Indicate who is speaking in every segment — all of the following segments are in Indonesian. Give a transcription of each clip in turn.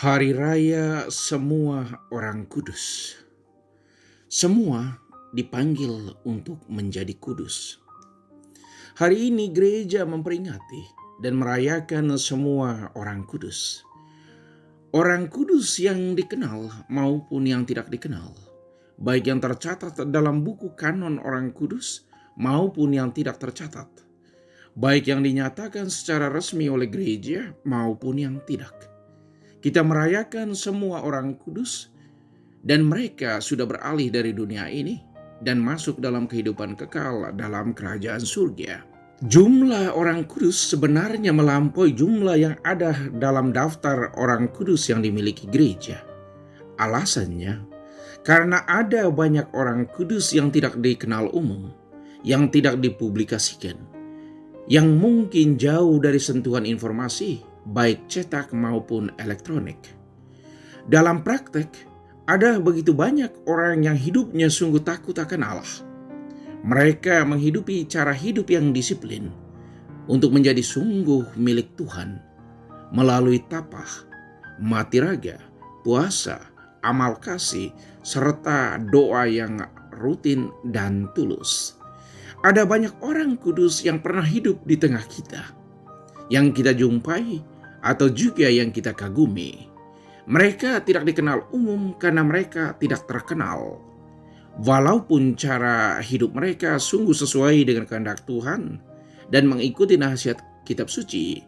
Speaker 1: Hari Raya semua orang kudus. Semua dipanggil untuk menjadi kudus. Hari ini gereja memperingati dan merayakan semua orang kudus. Orang kudus yang dikenal maupun yang tidak dikenal. Baik yang tercatat dalam buku kanon orang kudus maupun yang tidak tercatat. Baik yang dinyatakan secara resmi oleh gereja maupun yang tidak. Kita merayakan semua orang kudus dan mereka sudah beralih dari dunia ini dan masuk dalam kehidupan kekal dalam kerajaan surga. Jumlah orang kudus sebenarnya melampaui jumlah yang ada dalam daftar orang kudus yang dimiliki gereja. Alasannya, karena ada banyak orang kudus yang tidak dikenal umum, yang tidak dipublikasikan, yang mungkin jauh dari sentuhan informasi, baik cetak maupun elektronik. Dalam praktek, ada begitu banyak orang yang hidupnya sungguh takut akan Allah. Mereka menghidupi cara hidup yang disiplin untuk menjadi sungguh milik Tuhan melalui tapah, mati raga, puasa, amal kasih, serta doa yang rutin dan tulus. Ada banyak orang kudus yang pernah hidup di tengah kita, yang kita jumpai atau juga yang kita kagumi. Mereka tidak dikenal umum karena mereka tidak terkenal. Walaupun cara hidup mereka sungguh sesuai dengan kehendak Tuhan dan mengikuti nasihat kitab suci,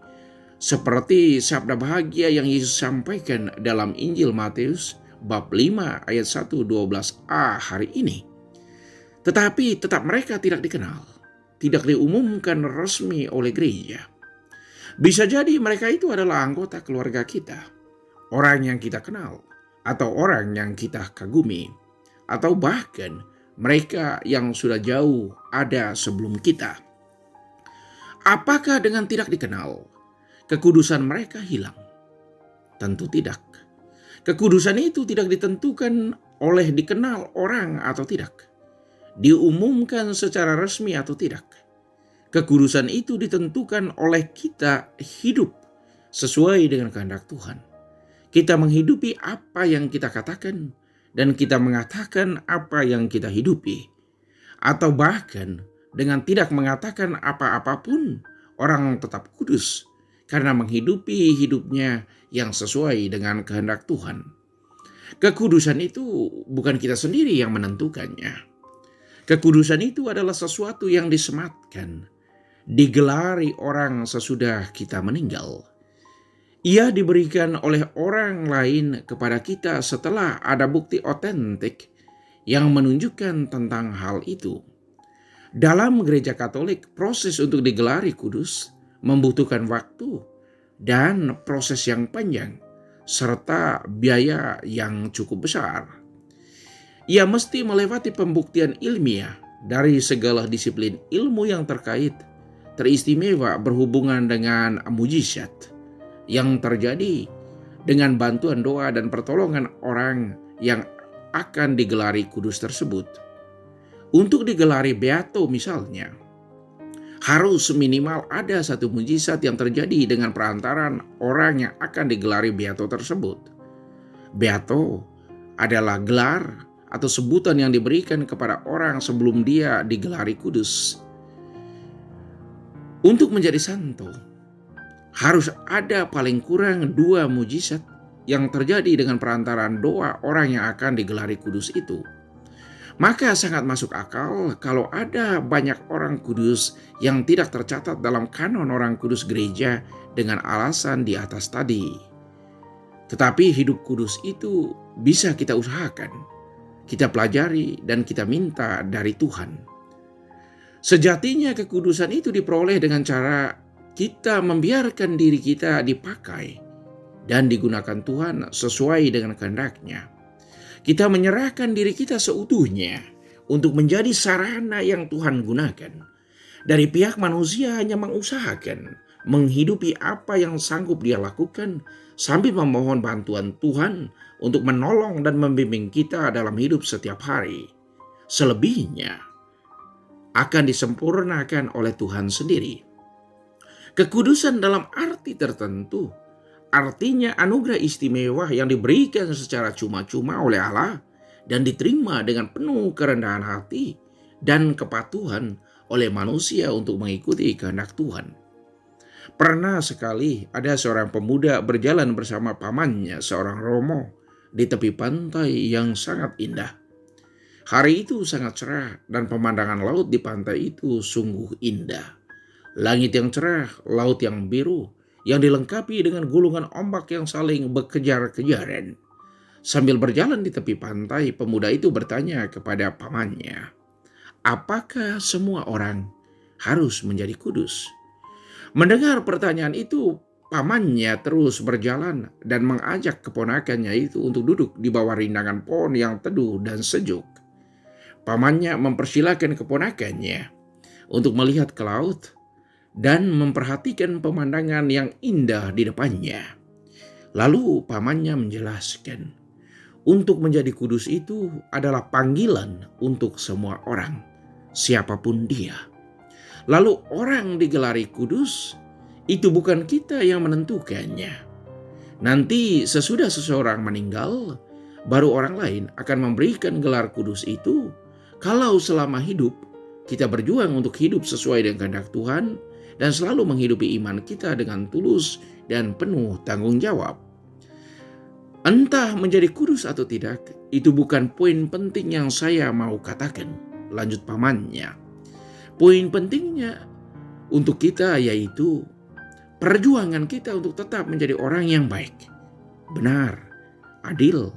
Speaker 1: seperti sabda bahagia yang Yesus sampaikan dalam Injil Matius bab 5 ayat 1-12a hari ini. Tetapi tetap mereka tidak dikenal, tidak diumumkan resmi oleh gereja. Bisa jadi mereka itu adalah anggota keluarga kita, orang yang kita kenal, atau orang yang kita kagumi, atau bahkan mereka yang sudah jauh ada sebelum kita. Apakah dengan tidak dikenal, kekudusan mereka hilang? Tentu tidak. Kekudusan itu tidak ditentukan oleh dikenal orang atau tidak, diumumkan secara resmi atau tidak. Kekudusan itu ditentukan oleh kita hidup sesuai dengan kehendak Tuhan. Kita menghidupi apa yang kita katakan dan kita mengatakan apa yang kita hidupi. Atau bahkan dengan tidak mengatakan apa-apapun, orang tetap kudus karena menghidupi hidupnya yang sesuai dengan kehendak Tuhan. Kekudusan itu bukan kita sendiri yang menentukannya. Kekudusan itu adalah sesuatu yang disematkan, digelari orang sesudah kita meninggal. Ia diberikan oleh orang lain kepada kita setelah ada bukti otentik yang menunjukkan tentang hal itu. Dalam gereja Katolik, proses untuk digelari kudus membutuhkan waktu dan proses yang panjang serta biaya yang cukup besar. Ia mesti melewati pembuktian ilmiah dari segala disiplin ilmu yang terkait, teristimewa berhubungan dengan mujizat yang terjadi dengan bantuan doa dan pertolongan orang yang akan digelari kudus tersebut. Untuk digelari beato misalnya, harus minimal ada satu mujizat yang terjadi dengan perantaran orang yang akan digelari beato tersebut. Beato adalah gelar atau sebutan yang diberikan kepada orang sebelum dia digelari kudus. Untuk menjadi santo, harus ada paling kurang 2 mujizat yang terjadi dengan perantaran doa orang yang akan digelari kudus itu. Maka sangat masuk akal kalau ada banyak orang kudus yang tidak tercatat dalam kanon orang kudus gereja dengan alasan di atas tadi. Tetapi hidup kudus itu bisa kita usahakan, kita pelajari dan kita minta dari Tuhan. Sejatinya kekudusan itu diperoleh dengan cara kita membiarkan diri kita dipakai dan digunakan Tuhan sesuai dengan kehendak-Nya. Kita menyerahkan diri kita seutuhnya untuk menjadi sarana yang Tuhan gunakan. Dari pihak manusia hanya mengusahakan menghidupi apa yang sanggup dia lakukan sambil memohon bantuan Tuhan untuk menolong dan membimbing kita dalam hidup setiap hari. Selebihnya akan disempurnakan oleh Tuhan sendiri. Kekudusan dalam arti tertentu artinya anugerah istimewa yang diberikan secara cuma-cuma oleh Allah dan diterima dengan penuh kerendahan hati dan kepatuhan oleh manusia untuk mengikuti kehendak Tuhan. Pernah sekali ada seorang pemuda berjalan bersama pamannya, seorang romo, di tepi pantai yang sangat indah. Hari itu sangat cerah dan pemandangan laut di pantai itu sungguh indah. Langit yang cerah, laut yang biru, yang dilengkapi dengan gulungan ombak yang saling berkejar-kejaran. Sambil berjalan di tepi pantai, pemuda itu bertanya kepada pamannya, "Apakah semua orang harus menjadi kudus?" Mendengar pertanyaan itu, pamannya terus berjalan dan mengajak keponakannya itu untuk duduk di bawah rindangan pohon yang teduh dan sejuk. Pamannya mempersilahkan keponakannya untuk melihat ke laut dan memperhatikan pemandangan yang indah di depannya. Lalu pamannya menjelaskan, untuk menjadi kudus itu adalah panggilan untuk semua orang, siapapun dia. Lalu orang digelari kudus, itu bukan kita yang menentukannya. Nanti sesudah seseorang meninggal, baru orang lain akan memberikan gelar kudus itu. Kalau selama hidup, kita berjuang untuk hidup sesuai dengan kehendak Tuhan dan selalu menghidupi iman kita dengan tulus dan penuh tanggung jawab. Entah menjadi kudus atau tidak, itu bukan poin penting yang saya mau katakan, lanjut pamannya. Poin pentingnya untuk kita yaitu perjuangan kita untuk tetap menjadi orang yang baik, benar, adil,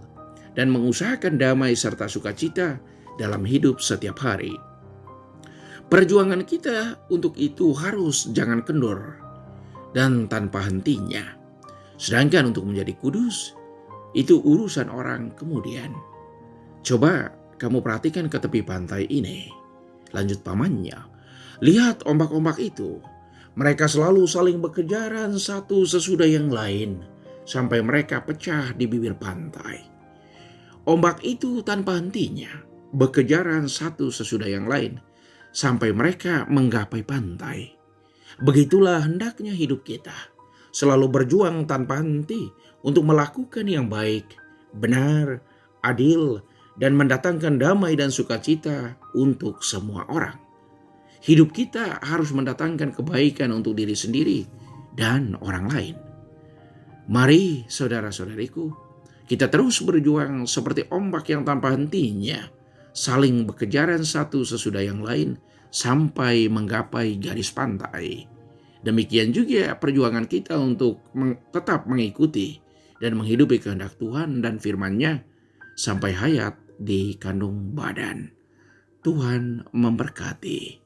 Speaker 1: dan mengusahakan damai serta sukacita dalam hidup setiap hari. Perjuangan kita untuk itu harus jangan kendor dan tanpa hentinya. Sedangkan untuk menjadi kudus, itu urusan orang kemudian. Coba kamu perhatikan ke tepi pantai ini. Lanjut pamannya. Lihat ombak-ombak itu. Mereka selalu saling berkejaran satu sesudah yang lain sampai mereka pecah di bibir pantai. Ombak itu tanpa hentinya berkejaran satu sesudah yang lain sampai mereka menggapai pantai. Begitulah hendaknya hidup kita, selalu berjuang tanpa henti untuk melakukan yang baik, benar, adil, dan mendatangkan damai dan sukacita untuk semua orang. Hidup kita harus mendatangkan kebaikan untuk diri sendiri dan orang lain. Mari saudara-saudariku, kita terus berjuang seperti ombak yang tanpa hentinya, saling berkejaran satu sesudah yang lain sampai menggapai garis pantai. Demikian juga perjuangan kita untuk tetap mengikuti dan menghidupi kehendak Tuhan dan firman-Nya sampai hayat di kandung badan. Tuhan memberkati.